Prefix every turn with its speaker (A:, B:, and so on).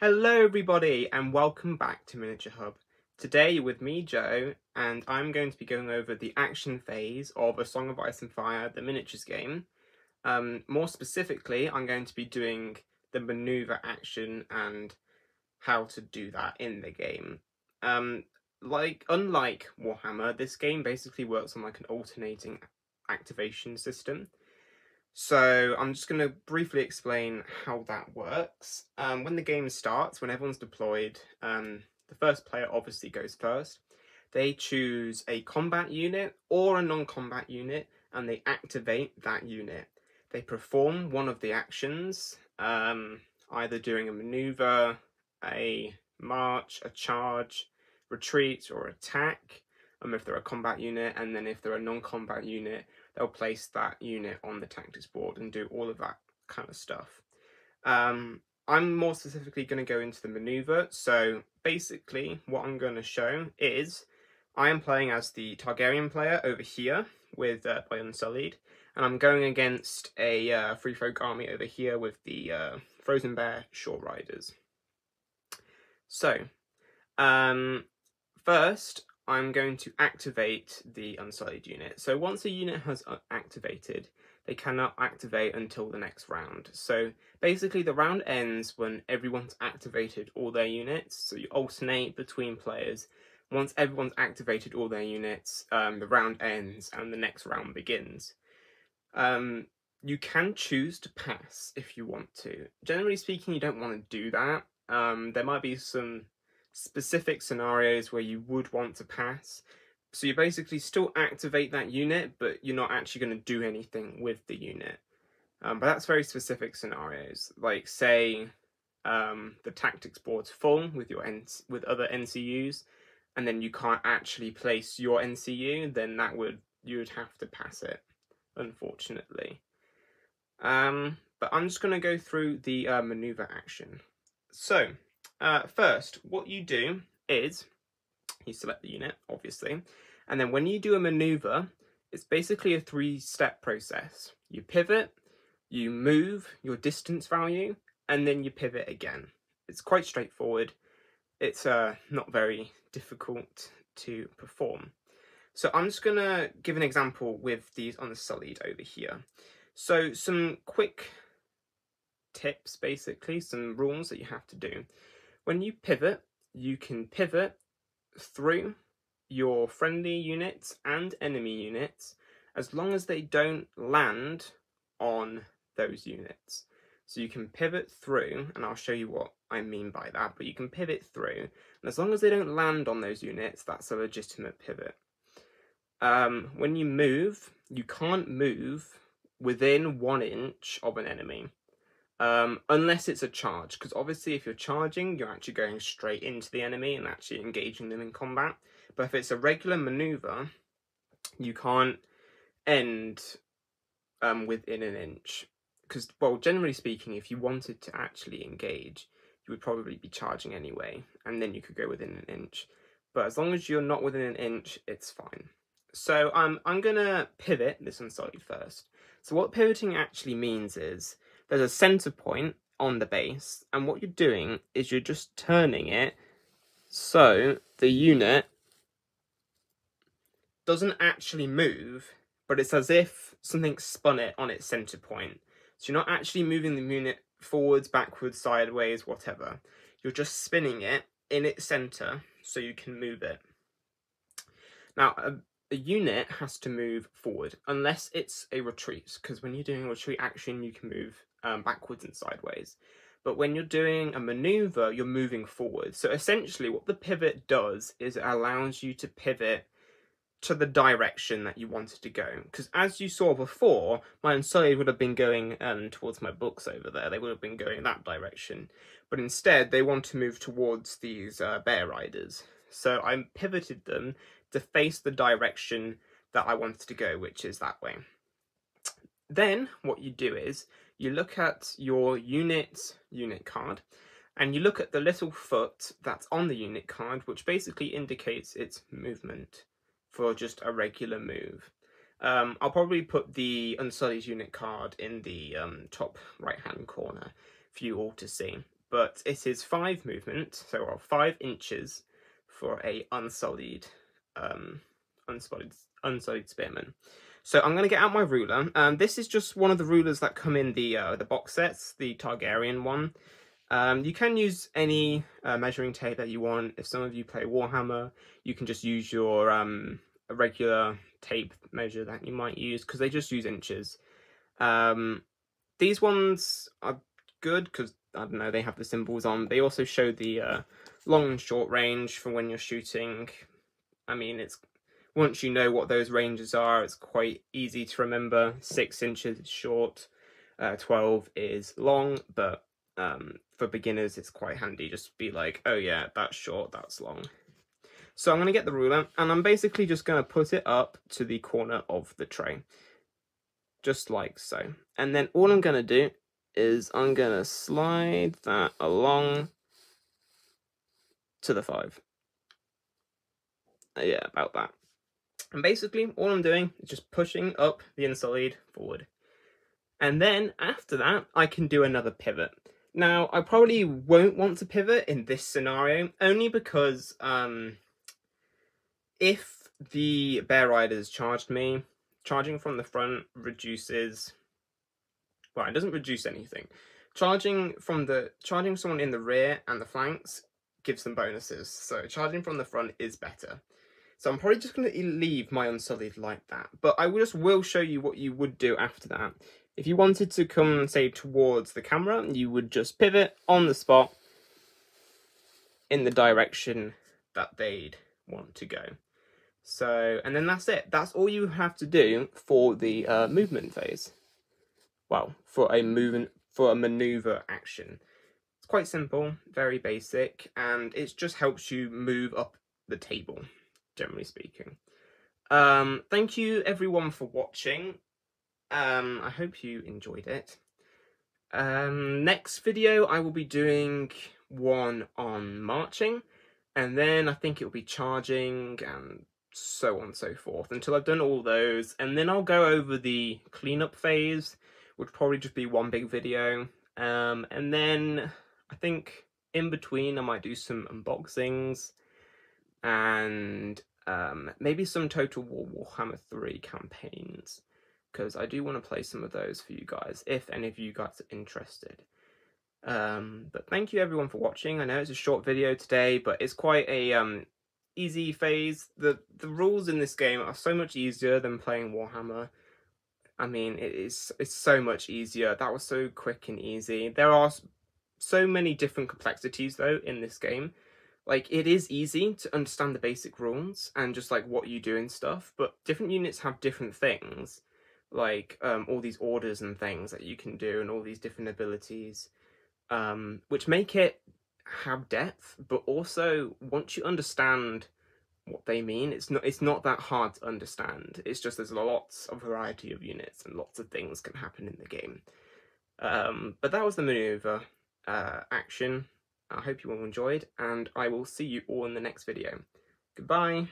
A: Hello everybody and welcome back to Miniature Hub. Today you're with me, Joe, and I'm going to be going over the action phase of A Song of Ice and Fire, the miniatures game. More specifically, I'm going to be doing the maneuver action and how to do that in the game. Unlike Warhammer, this game basically works on like an alternating activation system. So I'm just going to briefly explain how that works. When the game starts, when everyone's deployed, the first player obviously goes first. They choose a combat unit or a non-combat unit and they activate that unit. They perform one of the actions, either doing a maneuver, a march, a charge, retreat or attack, if they're a combat unit, and then if they're a non-combat unit, they'll place that unit on the tactics board and do all of that kind of stuff. I'm more specifically going to go into the maneuver. So basically what I'm going to show is I am playing as the Targaryen player over here with my Unsullied, and I'm going against a Free Folk army over here with the Frozen Bear Short Riders. So first I'm going to activate the Unsullied unit. So once a unit has activated, they cannot activate until the next round. So basically the round ends when everyone's activated all their units. So you alternate between players. Once everyone's activated all their units, the round ends and the next round begins. You can choose to pass if you want to. Generally speaking, you don't want to do that. There might be some specific scenarios where you would want to pass. So you basically still activate that unit, but you're not actually going to do anything with the unit. But that's very specific scenarios. Like say the tactics board's full with your with other NCUs, and then you can't actually place your NCU, then you would have to pass it, unfortunately. But I'm just going to go through the maneuver action. So first, what you do is you select the unit, obviously, and then when you do a maneuver, it's basically a 3-step process. You pivot, you move your distance value, and then you pivot again. It's quite straightforward. It's not very difficult to perform. So I'm just going to give an example with these Unsullied over here. So some quick tips, basically, some rules that you have to do. When you pivot, you can pivot through your friendly units and enemy units as long as they don't land on those units. So you can pivot through, and I'll show you what I mean by that, but you can pivot through, and as long as they don't land on those units, that's a legitimate pivot. When you move, you can't move within 1 inch of an enemy. Unless it's a charge, because obviously if you're charging, you're actually going straight into the enemy and actually engaging them in combat. But if it's a regular maneuver, you can't end within 1 inch. Because, well, generally speaking, if you wanted to actually engage, you would probably be charging anyway, and then you could go within 1 inch. But as long as you're not within 1 inch, it's fine. So I'm going to pivot this Unsullied first. So what pivoting actually means is there's a center point on the base, and what you're doing is you're just turning it so the unit doesn't actually move, but it's as if something spun it on its center point. So you're not actually moving the unit forwards, backwards, sideways, whatever. You're just spinning it in its center so you can move it. Now, a unit has to move forward unless it's a retreat, because when you're doing a retreat action, you can move backwards and sideways. But when you're doing a maneuver, you're moving forward. So essentially what the pivot does is it allows you to pivot to the direction that you wanted to go. Because as you saw before, my Unsullied would have been going towards my books over there. They would have been going that direction. But instead, they want to move towards these Bear Riders. So I pivoted them to face the direction that I wanted to go, which is that way. Then what you do is you look at your unit card, and you look at the little foot that's on the unit card, which basically indicates its movement for just a regular move. I'll probably put the Unsullied unit card in the top right hand corner for you all to see. but it is 5 movement, so 5 inches for a unsullied spearman. So I'm going to get out my ruler. This is just one of the rulers that come in the box sets, the Targaryen one. You can use any measuring tape that you want. If some of you play Warhammer, you can just use your a regular tape measure that you might use, because they just use inches. These ones are good because, I don't know, they have the symbols on. They also show the long and short range for when you're shooting. I mean, it's once you know what those ranges are, it's quite easy to remember. 6 inches is short, 12 is long, but for beginners it's quite handy. Just be like, oh yeah, that's short, that's long. So I'm going to get the ruler, and I'm basically just going to put it up to the corner of the tray. Just like so. And then all I'm going to do is I'm going to slide that along to the 5. Yeah, about that. And basically all I'm doing is just pushing up the Unsullied forward. And then after that, I can do another pivot. Now, I probably won't want to pivot in this scenario, only because if the Bear Riders charged me, charging from the front reduces... Well, it doesn't reduce anything. Charging someone in the rear and the flanks gives them bonuses. So charging from the front is better. So I'm probably just going to leave my Unsullied like that. But I will show you what you would do after that. If you wanted to come, say, towards the camera, you would just pivot on the spot in the direction that they'd want to go. So, and then that's it. That's all you have to do for the movement phase. Well, for a maneuver action. It's quite simple, very basic, and it just helps you move up the table, generally speaking. Thank you everyone for watching. I hope you enjoyed it. Next video I will be doing one on marching, and then I think it will be charging and so on and so forth until I've done all those, and then I'll go over the cleanup phase, which would probably just be one big video, and then I think in between I might do some unboxings and maybe some Total War Warhammer 3 campaigns, because I do want to play some of those for you guys, if any of you guys are interested. But thank you everyone for watching. I know it's a short video today, but it's quite a easy phase. The rules in this game are so much easier than playing Warhammer. I mean, it's so much easier. That was so quick and easy. There are so many different complexities though in this game. Like, it is easy to understand the basic rules and just like what you do and stuff, but different units have different things, like all these orders and things that you can do and all these different abilities, which make it have depth. But also, once you understand what they mean, it's not that hard to understand. It's just there's lots of variety of units and lots of things can happen in the game. But that was the maneuver action. I hope you all enjoyed, and I will see you all in the next video. Goodbye!